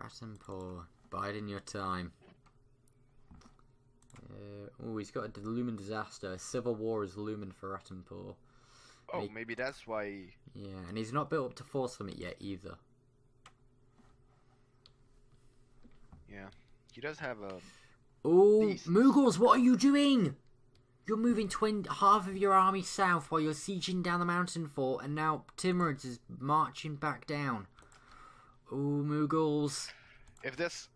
Rasenpur, biding your time. Oh, he's got a looming disaster. A civil war is looming for Rasenpur. Oh, maybe that's why... Yeah, and he's not built up to force limit yet either. Yeah, he does have a... Oh, decent... Mughals, what are you doing? You're moving half of your army south while you're sieging down the mountain fort, and now Timurids is marching back down. Oh, Mughals. If this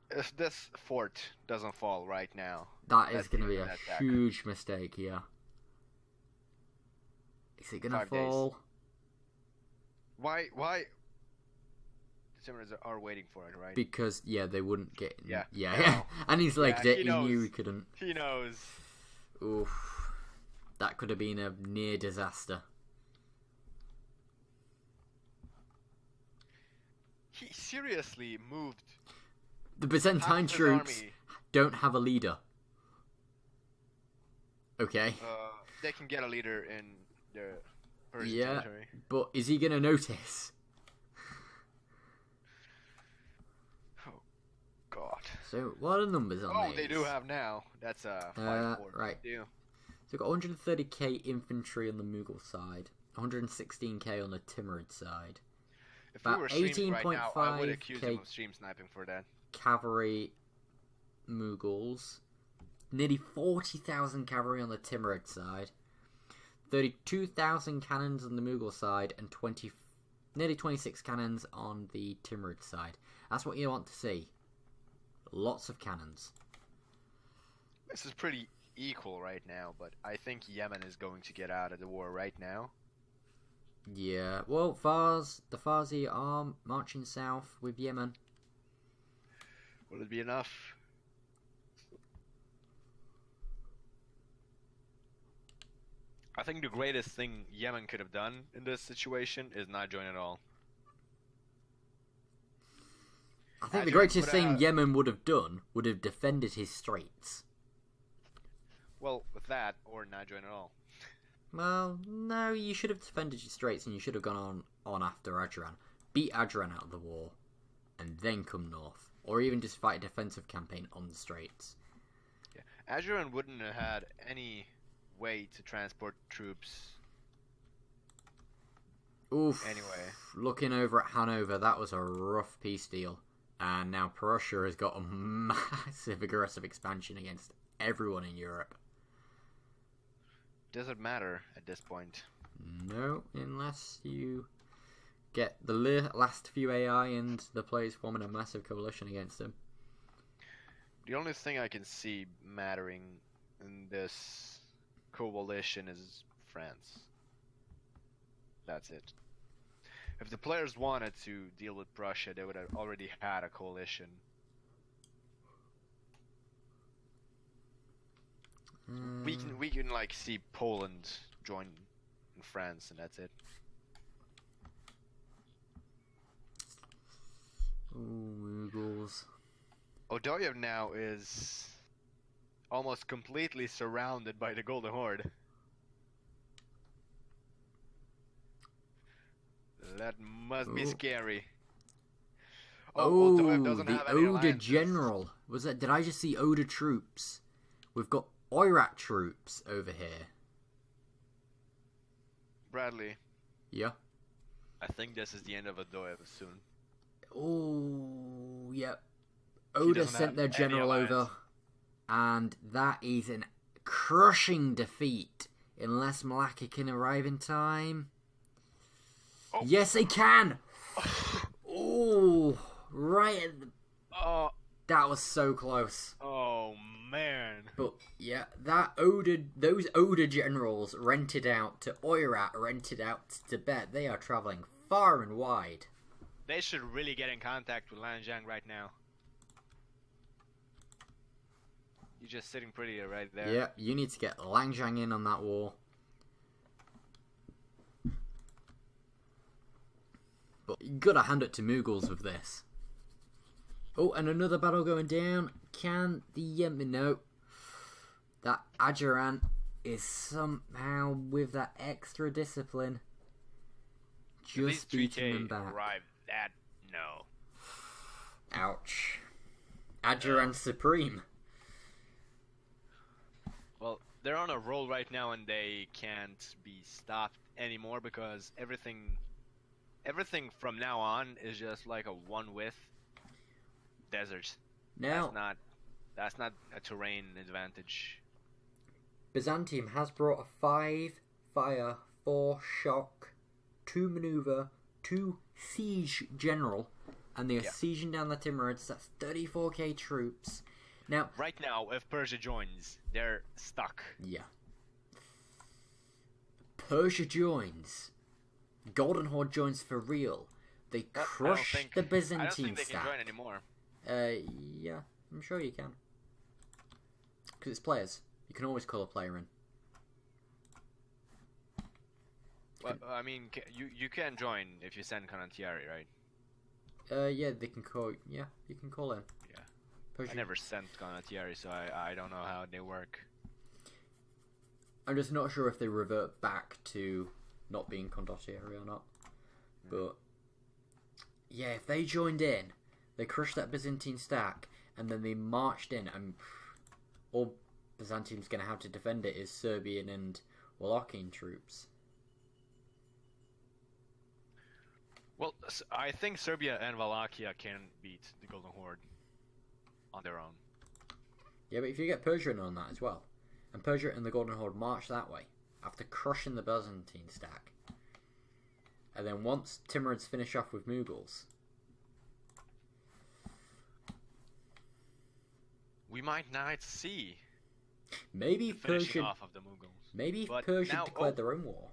fort doesn't fall right now... That is going to be a huge mistake here. Is it going to fall? Days. Why? The Timurids are waiting for it, right? Because, yeah, they wouldn't get... Yeah. And he's like, yeah, he knew he couldn't. He knows. Oof. That could have been a near disaster. He seriously moved... The Byzantine troops don't have a leader. Okay. They can get a leader in the Persian territory. But is he going to notice? Oh, God. So, what are the numbers on these? Oh, they do have now. That's a 5-4. Right. Deal. So, we've got 130k infantry on the Mughal side, 116k on the Timurid side. If we were streaming right now, I would accuse him of stream sniping for that. Cavalry Mughals, nearly 40,000 cavalry on the Timurid side, 32,000 cannons on the Mughal side, and nearly 26 cannons on the Timurid side. That's what you want to see. Lots of cannons. This is pretty equal right now, but I think Yemen is going to get out of the war right now. Yeah, well, the Farsi are marching south with Yemen. Will it be enough? I think the greatest thing Yemen could have done in this situation is not join at all. I think the greatest thing Yemen would have done would have defended his straits. Well, with that, or not join at all. Well, no, you should have defended your straits and you should have gone on after Adran. Beat Adran out of the war, and then come north. Or even just fight a defensive campaign on the straits. Yeah, Adran wouldn't have had any way to transport troops. Oof. Anyway. Looking over at Hanover, that was a rough peace deal. And now Prussia has got a massive aggressive expansion against everyone in Europe. Doesn't matter at this point. No, unless you get the last few AI and the players forming a massive coalition against them. The only thing I can see mattering in this coalition is France. That's it. If the players wanted to deal with Prussia, they would have already had a coalition. We can like see Poland join in France, and that's it. Oh, Mughals. Odoyev now is almost completely surrounded by the Golden Horde. That must be scary. Oh, Odoyev doesn't the have any Oda alliances. general. Was that? Did I just see Oda troops? We've got Oirat troops over here. Bradley. Yeah. I think this is the end of Odoyev soon. Oh, yep. Oda sent their general over, and that is a crushing defeat unless Malacca can arrive in time. Oh. Yes, they can! Oh, right at the... Oh. That was so close. Oh, man. But, yeah, those Oda generals rented out to Oirat, rented out to Tibet. They are traveling far and wide. They should really get in contact with Lanjiang right now. You're just sitting pretty right there. Yeah, you need to get Lanjiang in on that war. But you gotta hand it to Mughals with this. Oh, and another battle going down. Can the Yemen... No. That Adjaran is somehow, with that extra discipline, just beating them back. Arrived that? No. Ouch. Adjuran Supreme. Well, they're on a roll right now, and they can't be stopped anymore because everything from now on is just like a one-width desert. Now, that's not a terrain advantage. Byzantium has brought a 5 fire, 4 shock, 2 maneuver, 2 siege general, and they are sieging down the Timurids. That's 34k troops. Now, right now, if Persia joins, they're stuck. Yeah. Persia joins. Golden Horde joins for real. They crush the Byzantine I don't think they stack. can join anymore. Yeah, I'm sure you can. Because it's players. You can always call a player in. Well, I mean, you can join if you send Canontieri, right? Yeah, they can call. Yeah, you can call in. Yeah. Persia. I never sent Canontieri, so I don't know how they work. I'm just not sure if they revert back to not being Condottieri or not. But yeah, if they joined in, they crushed that Byzantine stack, and then they marched in, and all Byzantium's going to have to defend it is Serbian and Wallachian troops. Well, I think Serbia and Wallachia can beat the Golden Horde on their own. Yeah, but if you get Persia in on that as well, and Persia and the Golden Horde march that way, after crushing the Byzantine stack, and then once Timurids finish off with Mughals, we might not see maybe Persia off of the Mughals. Maybe Persia declared their own war.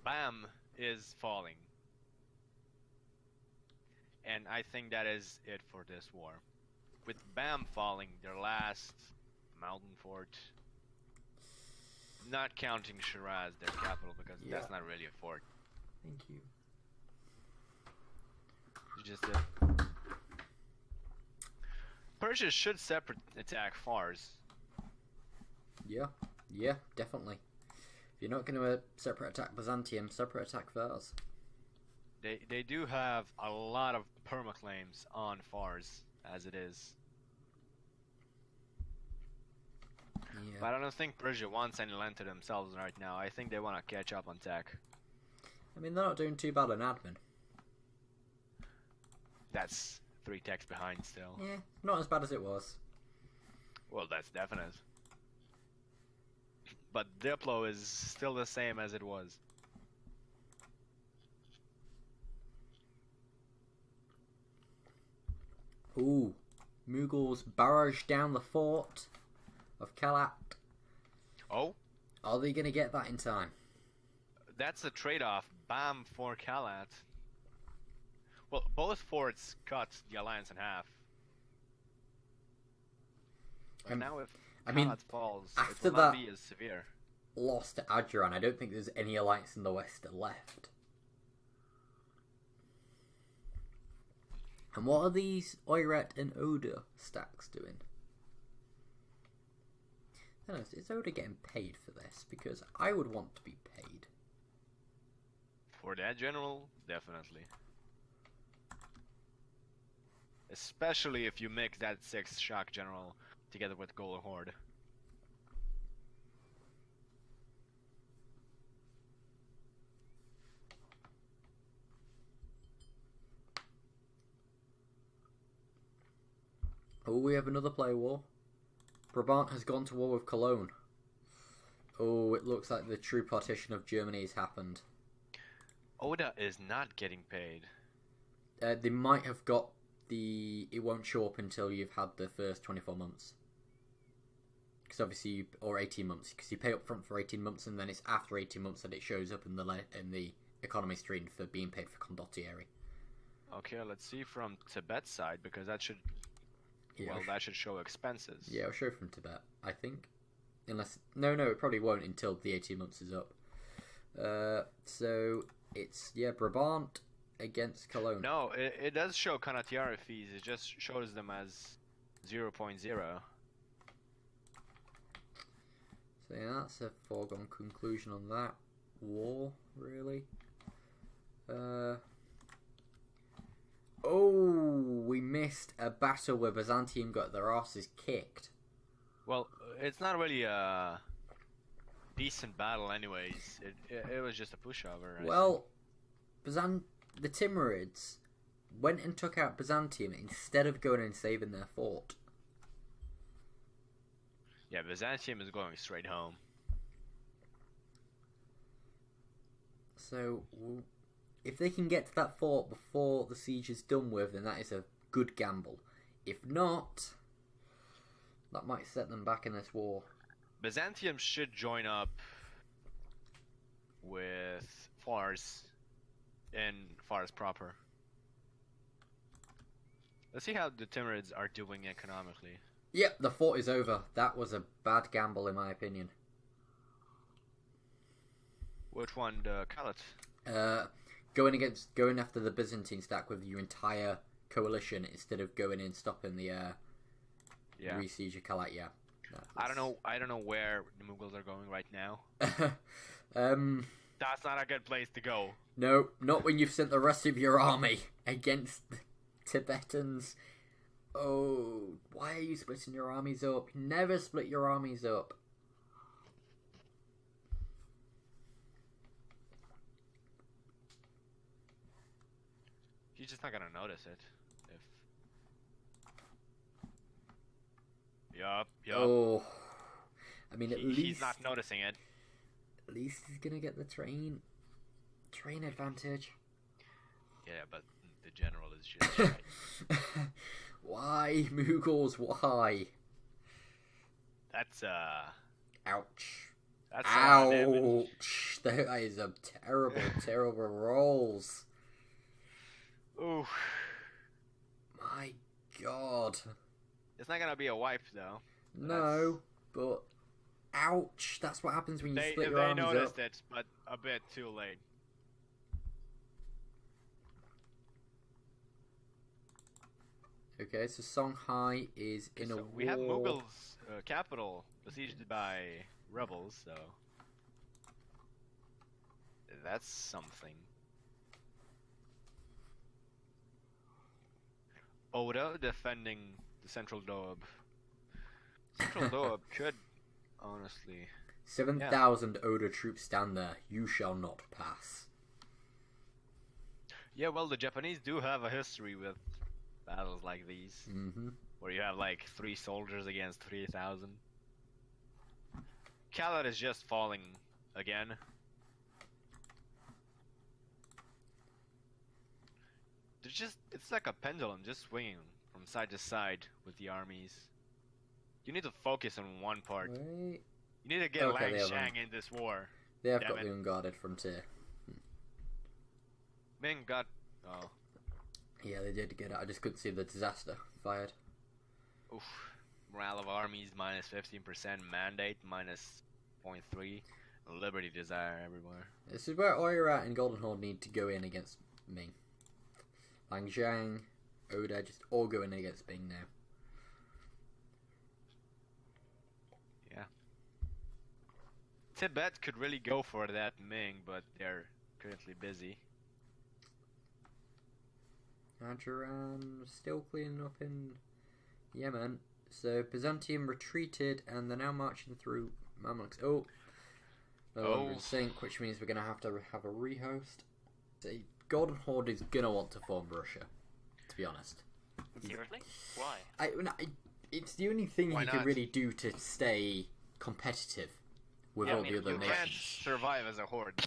Bam is falling. And I think that is it for this war. With Bam falling, their last mountain fort, not counting Shiraz, their capital, because that's not really a fort. Thank you. It's just that Persia should separate attack Fars. Yeah, definitely. If you're not going to separate attack Byzantium, separate attack Fars. They do have a lot of permaclaims on Fars, as it is. Yeah. But I don't think Persia wants any land to themselves right now. I think they want to catch up on tech. I mean, they're not doing too bad on admin. That's 3 techs behind still. Yeah, not as bad as it was. Well, that's definite. But Diplo is still the same as it was. Ooh, Mughals barrage down the fort of Kalat. Oh? Are they going to get that in time? That's a trade-off. Bam for Kalat. Well, both forts cut the alliance in half. But now if Kalat falls, after it will not that be as severe. Loss to Adjuran, I don't think there's any alliance in the west left. And what are these Oirat and Oda stacks doing? I don't know, is Oda getting paid for this? Because I would want to be paid. For that general, definitely. Especially if you mix that 6 shock general together with Golden Horde. Oh, we have another player war. Brabant has gone to war with Cologne. Oh, it looks like the true partition of Germany has happened. Oda is not getting paid. They might have got the... It won't show up until you've had the first 24 months. Because obviously, or 18 months. Because you pay up front for 18 months and then it's after 18 months that it shows up in the economy stream for being paid for condottieri. Okay, let's see from Tibet side, because that should... Yeah, well, that should show expenses. Yeah, it'll show from Tibet, I think. Unless... No, it probably won't until the 18 months is up. So, it's, Brabant against Cologne. No, it does show Canottieri fees, it just shows them as 0.0. So yeah, that's a foregone conclusion on that war, really. Oh, we missed missed a battle where Byzantium got their asses kicked. Well, it's not really a decent battle, anyways. It was just a pushover. Well, the Timurids went and took out Byzantium instead of going and saving their fort. Yeah, Byzantium is going straight home. So, if they can get to that fort before the siege is done with, then that is a good gamble. If not, that might set them back in this war. Byzantium should join up with Fars in Fars proper. Let's see how the Timurids are doing economically. Yep, the fort is over. That was a bad gamble in my opinion. Which one, the Khalid? Going after the Byzantine stack with your entire coalition instead of going in stopping the re-siege of Kalat. Yeah. I don't know where the Mughals are going right now. That's not a good place to go. No, not when you've sent the rest of your army against the Tibetans. Oh, why are you splitting your armies up? Never split your armies up. He's just not gonna notice it. Yup. Oh, I mean, at least he's not noticing it. At least he's gonna get the train advantage. Yeah, but the general is just right. Why, Mughals? Why? That's Ouch. That's ouch. That is a terrible, terrible rolls. Ooh. My God. It's not gonna be a wipe though. No, but ouch. That's what happens when you split your armies up. They noticed it, but a bit too late. Okay, so Songhai is in a war. We have Mughals' capital besieged by rebels, so that's something. Oda defending the Central Doab. Central Doab could, honestly... 7,000 Oda troops stand there. You shall not pass. Yeah, well, the Japanese do have a history with battles like these. Mm-hmm. Where you have like 3 soldiers against 3,000. Khalid is just falling again. It's like a pendulum, just swinging from side to side with the armies. You need to focus on one part. Wait. You need to get Lang Shang in this war. They have got the unguarded frontier. Ming got... Oh. Yeah, they did get it. I just couldn't see the disaster fired. Oof. Morale of armies minus 15%, mandate minus 0.3, liberty desire everywhere. This is where Oirat and Golden Horde need to go in against Ming. Lang Zhang, Oda, just all going in against Ming now. Yeah. Tibet could really go for that Ming, but they're currently busy. Ajuran still cleaning up in Yemen. So Byzantium retreated and they're now marching through Mamluks. Oh, no longer in sync, which means we're going to have a rehost. So Golden Horde is going to want to form Russia, to be honest. Seriously? Why? It's the only thing he can really do to stay competitive with all the other nations. You can't survive as a horde.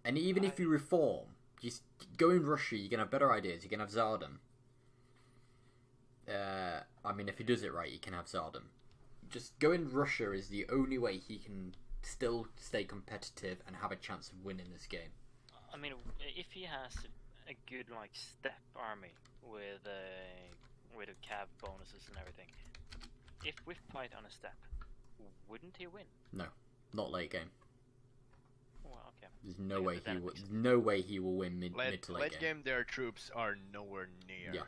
And even if you reform, just go in Russia, you're going to have better ideas. You can have Tsardom. I mean, if he does it right, you can have Tsardom. Just go in Russia is the only way he can still stay competitive and have a chance of winning this game. I mean, if he has a good step army with cav bonuses and everything, if we fight on a step, wouldn't he win? No, not late game. Well, okay. There's no way he will. There's no way he will win mid to late game. Late game, their troops are nowhere near. Yeah.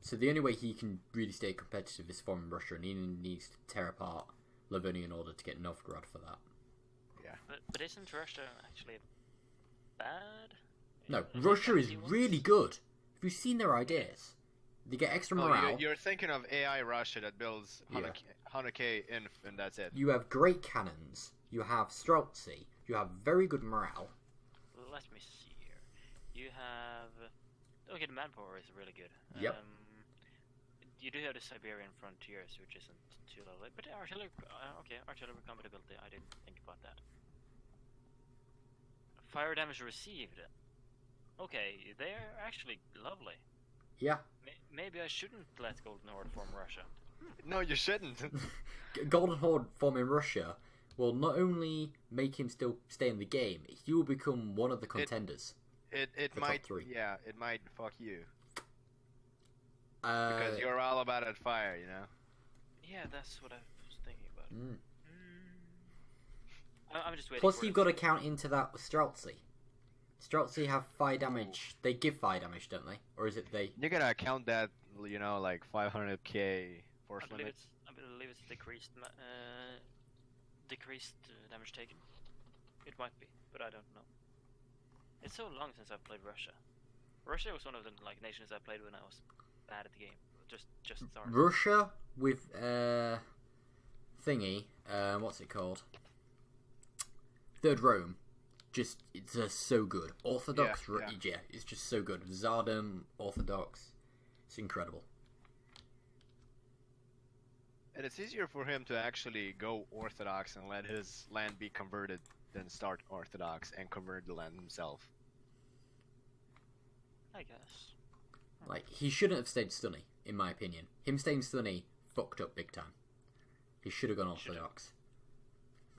So the only way he can really stay competitive is forming Russia, and he needs to tear apart Livonia in order to get Novgorod for that. Yeah. But isn't Russia actually bad? No, Russia is really good. We've seen their ideas. They get extra Oh, morale. you're thinking of AI Russia that builds 100k inf and that's it. You have great cannons. You have Streltsy. You have very good morale. Let me see here. You have... Okay, the manpower is really good. Yep. You do have the Siberian frontiers, which isn't too lovely. But artillery... okay, artillery compatibility. I didn't think about that. Fire damage received. Okay, they're actually lovely. Yeah. Maybe I shouldn't let Golden Horde form Russia. No, you shouldn't. Golden Horde forming Russia will not only make him still stay in the game, he will become one of the contenders. It might, yeah, it might fuck you. Uh, Because you're all about that fire, you know? Yeah, that's what I was thinking about. I'm just waiting Plus, for you've got to count into that with Streltsy. Streltsy have fire damage. They give fire damage, don't they? Or is it they... You're gonna count that, you know, like 500k force limit? I believe it's decreased damage taken. It might be, but I don't know. It's so long since I've played Russia. Russia was one of the nations I played when I was bad at the game. Just started. Russia with thingy, what's it called? Third Rome. It's just so good. Orthodox, yeah, it's just so good. Tsardom, Orthodox, it's incredible. And it's easier for him to actually go Orthodox and let his land be converted than start Orthodox and convert the land himself. I guess. Like, he shouldn't have stayed Stunny, in my opinion. Him staying Stunny fucked up big time. He should have gone Orthodox.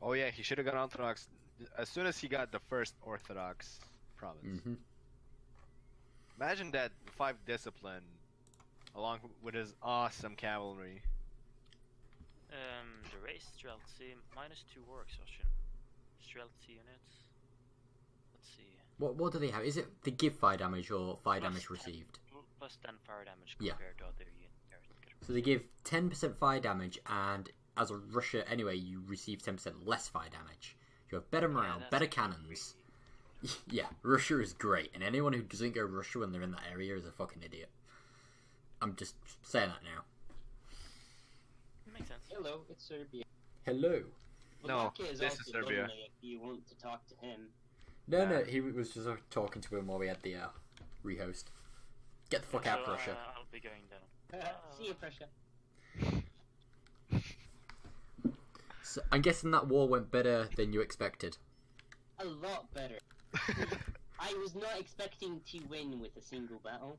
Oh yeah, he should have gone Orthodox as soon as he got the first Orthodox province. Imagine that 5 discipline along with his awesome cavalry. The race Streltsy -2 war exhaustion. Streltsy units. Let's see. What do they have? Is it they give fire damage or fire damage received? Plus 10 fire damage compared to other units. So they give 10% fire damage, and as a Russia anyway, you receive 10% less fire damage. You have better morale, better cannons. Yeah, Russia is great, and anyone who doesn't go Russia when they're in that area is a fucking idiot. I'm just saying that now. Makes sense. Hello, it's Serbia. Hello. No, Is this is Serbia. If you want to talk to him. No, he was just talking to him while we had the rehost. Get the fuck out, Russia. I'll be going down. See you, Russia. So, I'm guessing that war went better than you expected. A lot better. I was not expecting to win with a single battle.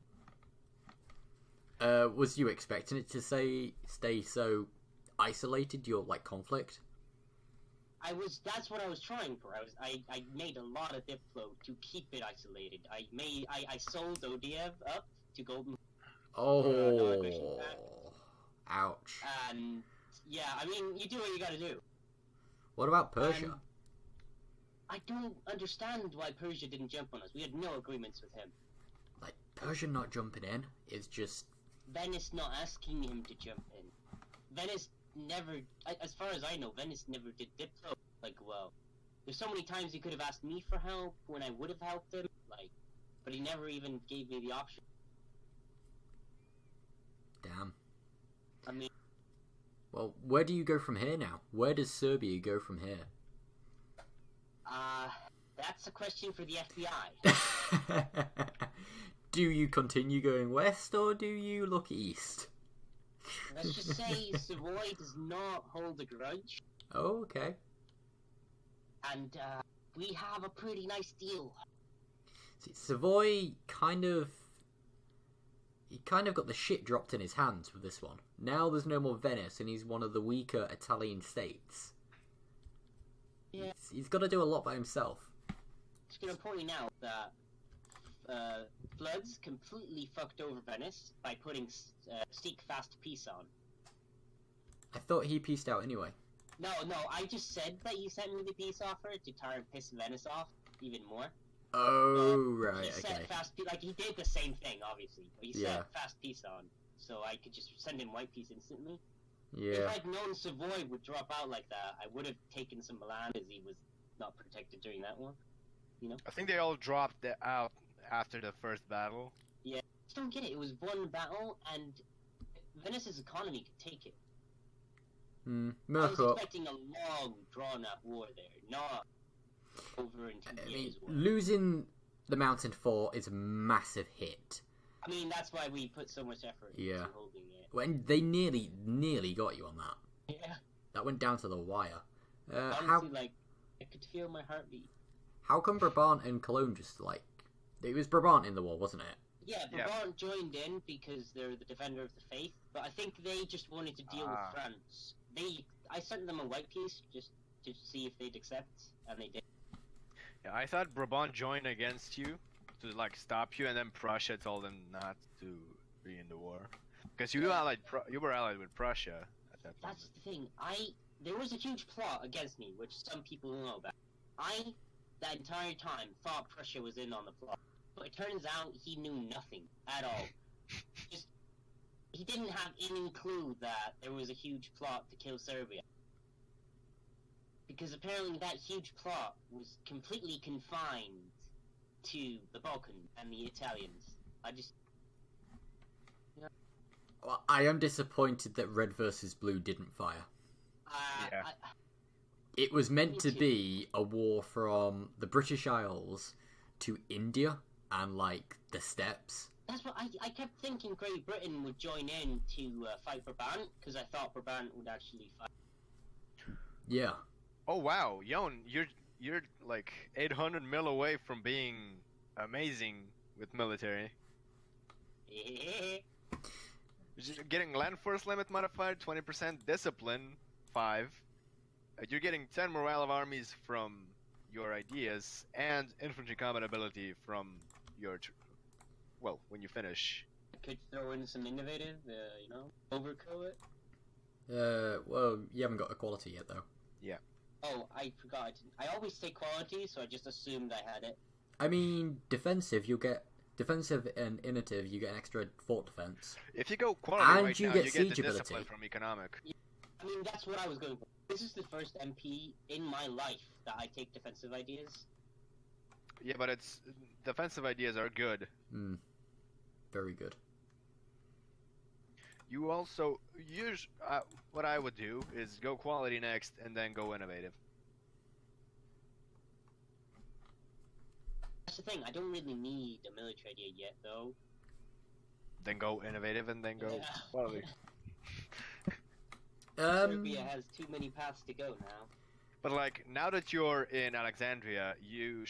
Was you expecting it to stay so isolated, your conflict? That's what I was trying for. I made a lot of dip flow to keep it isolated. I sold Odiev up to Golden. Oh, ouch. And yeah, I mean, you do what you gotta do. What about Persia? I don't understand why Persia didn't jump on us. We had no agreements with him. Like, Persia not jumping in is just... Venice not asking him to jump in. Venice never, as far as I know, Venice never did dip flow. Well, there's so many times he could have asked me for help when I would have helped him, but he never even gave me the option. Damn. I mean... Well, where do you go from here now? Where does Serbia go from here? That's a question for the FBI. Do you continue going west, or do you look east? Let's just say Savoy does not hold a grudge. Oh, okay. And, we have a pretty nice deal. See, Savoy he kind of got the shit dropped in his hands with this one. Now there's no more Venice, and he's one of the weaker Italian states. Yeah. He's got to do a lot by himself. Just gonna point out that Floods completely fucked over Venice by putting Seek Fast Peace on. I thought he pieced out anyway. No, I just said that you sent me the peace offer to try and piss Venice off even more. Oh, right, he okay. Set fast he did the same thing, obviously. But he set Fast Peace on, so I could just send in White Peace instantly. Yeah. If I'd known Savoy would drop out like that, I would have taken some Milan as he was not protected during that one. You know? I think they all dropped out after the first battle. Yeah. just don't get it. It was one battle, and Venice's economy could take it. I was Mirko, expecting a long, drawn-out war there, not over in 2 years. losing the Mountain Fort is a massive hit. I mean, that's why we put so much effort into holding it. When they nearly got you on that. Yeah. That went down to the wire. Honestly, like, I could feel my heartbeat. How come Brabant and Cologne just, like... It was Brabant in the war, wasn't it? Yeah, Brabant joined in because they're the defender of the faith, but I think they just wanted to deal with France. I sent them a white piece just to see if they'd accept, and they did. Yeah, I thought Brabant joined against you to like stop you, and then Prussia told them not to be in the war because you were allied with Prussia at that point. That's the thing. There was a huge plot against me, which some people don't know about. That entire time, thought Prussia was in on the plot, but it turns out he knew nothing at all. He didn't have any clue that there was a huge plot to kill Serbia. Because apparently that huge plot was completely confined to the Balkans and the Italians. Well, I am disappointed that Red versus Blue didn't fire. It was meant to be a war from the British Isles to India and, like, the steppes. That's what I kept thinking Great Britain would join in to fight Brabant, because I thought Brabant would actually fight. Yeah. Oh wow, Yon, you're like 800 mil away from being amazing with military. You're getting land force limit modified, 20% discipline, 5. You're getting 10 morale of armies from your ideas, and infantry combat ability from your... well, when you finish. Could throw in some innovative, overkill it? Well, you haven't got equality yet, though. Yeah. Oh, I forgot. I always say quality, so I just assumed I had it. I mean, defensive, you'll get... Defensive and innovative, you get an extra fort defense. If you go quality and right you now, get you siege get the ability. discipline from economic. I mean, that's what I was going for. This is the first MP in my life that I take defensive ideas. Yeah, but it's... defensive ideas are good. Very good. You also... what I would do is go quality next, and then go innovative. That's the thing, I don't really need a military idea yet, though. Then go innovative, and then go quality. Serbia has too many paths to go now. But like, now that you're in Alexandria, you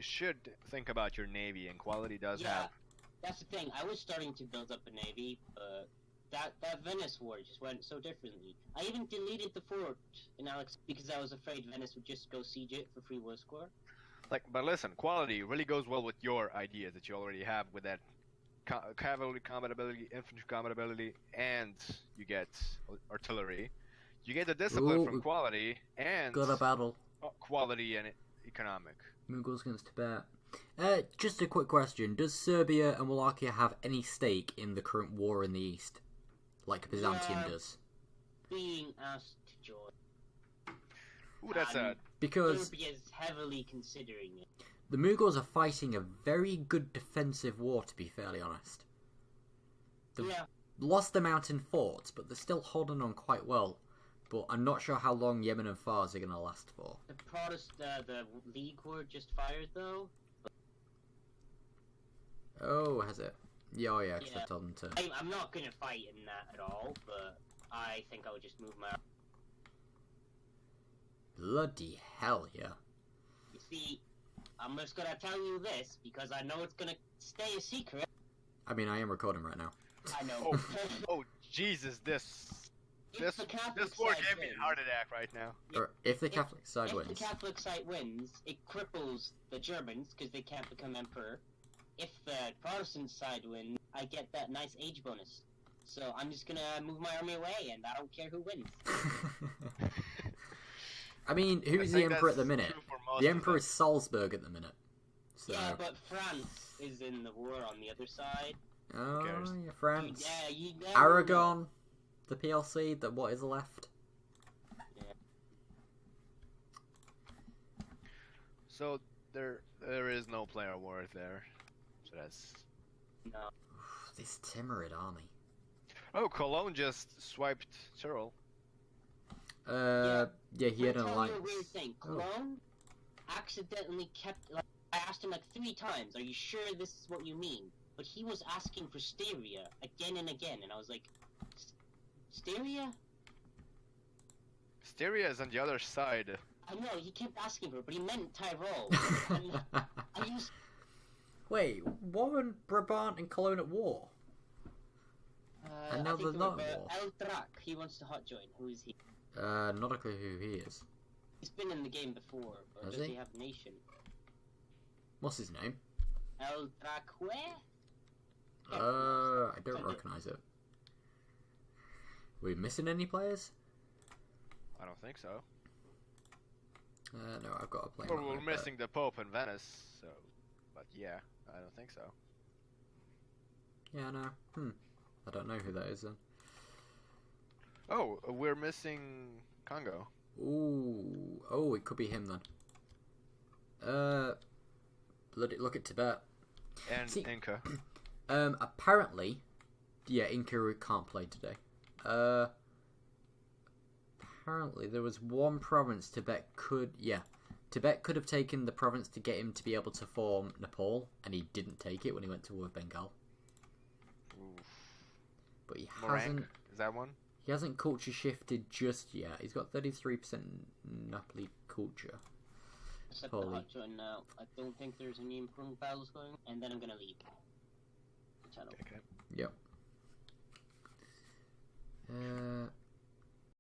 should think about your navy, and quality does have... That's the thing, I was starting to build up a navy, but that Venice war just went so differently. I even deleted the fort in Alex because I was afraid Venice would just go siege it for free war score. Like, but listen, quality really goes well with your ideas that you already have with that cavalry combat ability, infantry combat ability, and you get artillery. You get the discipline from quality and got a battle. Quality and economic. Mongols against Tibet. Just a quick question: does Serbia and Wallachia have any stake in the current war in the east, like Byzantium does? Being asked to join. Ooh, that's sad. Because Serbia is heavily considering it. The Mughals are fighting a very good defensive war, to be fairly honest. They've lost the mountain forts, but they're still holding on quite well. But I'm not sure how long Yemen and Fars are going to last for. The League War just fired, though. Oh, has it? Yeah, because I told them to. I'm not going to fight in that at all, but I think I'll just move my... Bloody hell, yeah. You see, I'm just going to tell you this, because I know it's going to stay a secret. I mean, I am recording right now. I know. Oh, Jesus, this war gave me a heart attack right now. Or if the Catholic side wins. If the Catholic side wins, it cripples the Germans, because they can't become emperor. If the Protestant side wins, I get that nice age bonus. So I'm just gonna move my army away, and I don't care who wins. I mean, who's the emperor at the minute? The emperor is Salzburg at the minute. So. Yeah, but France is in the war on the other side. Oh, yeah, France. You Aragon, the PLC, what is left. Yeah. So there is no player war there. So that's... No. This Timurid army. Oh, Cologne just swiped Tyrol. Yeah, he had an I'll tell you alliance. a weird thing. Cologne accidentally kept. Like, I asked him like 3 times, "Are you sure this is what you mean?" But he was asking for Styria again and again, and I was like, "Styria?" Styria is on the other side. I know he kept asking for it, but he meant Tyrol. And I used. Wait, weren't Brabant and Cologne at war? And now I think they're not at war. El Drac, he wants to hot join. Who is he? Not a clue who he is. He's been in the game before, but Has does he? he have nation? What's his name? El Drac where? I don't recognise it. We missing any players? I don't think so. No, I've got a player. Well, we're missing the Pope in Venice, so. But yeah, I don't think so. Yeah, no. I don't know who that is then. Oh, we're missing Congo. Ooh. Oh, it could be him then. Look at Tibet. And See- Inca. Apparently, yeah, Inca can't play today. Apparently there was one province Tibet could have taken the province to get him to be able to form Nepal, and he didn't take it when he went to war with Bengal. Oof. But he Morang, hasn't. is that one? He hasn't culture shifted just yet. He's got 33% Napoli culture. Except Holy. the hot join now. I don't think there's any important battles going, and then I'm gonna leave the channel. Okay. Yep.